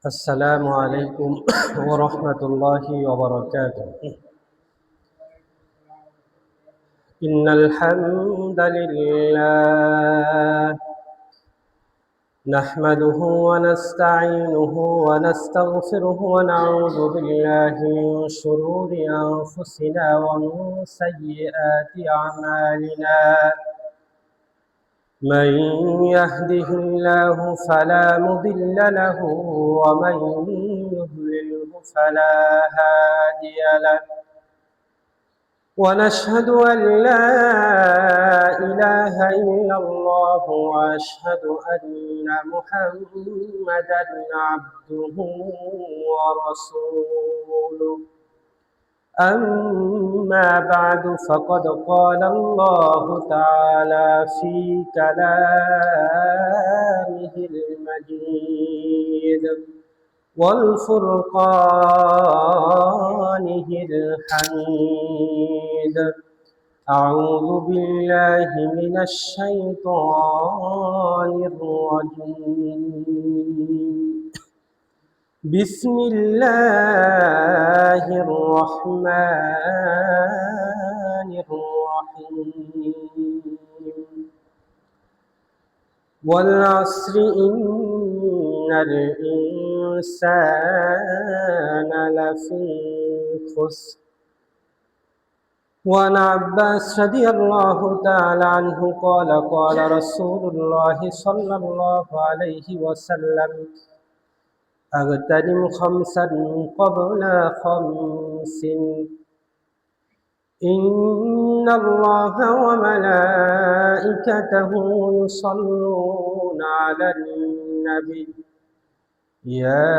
السلام عليكم ورحمة الله وبركاته. إن الحمد لله نحمده ونستعينه ونستغفره ونعوذ بالله من شرور أنفسنا ومن سيئات أعمالنا. من يهده الله فلا مضل له ومن يضلله فلا هادي له، ونشهد أن لا إله إلا الله وأشهد أن محمدا عبده ورسوله. أما بعد فقد قال الله تعالى في كلامه المجيد والفرقانه الحميد. أعوذ بالله من الشيطان الرجيم. بسم الله الرحمن الرحيم. والعصر إن الإنسان لفي خسر. وعن عباس رضي الله تعالى عنه قال قال رسول الله صلى الله عليه وسلم: أغتنم خمسا قبل خمس. إن الله وملائكته يصلون على النبي يا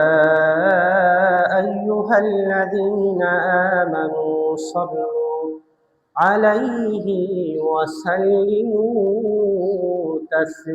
أيها الذين آمنوا صلوا عليه وسلموا تسليما.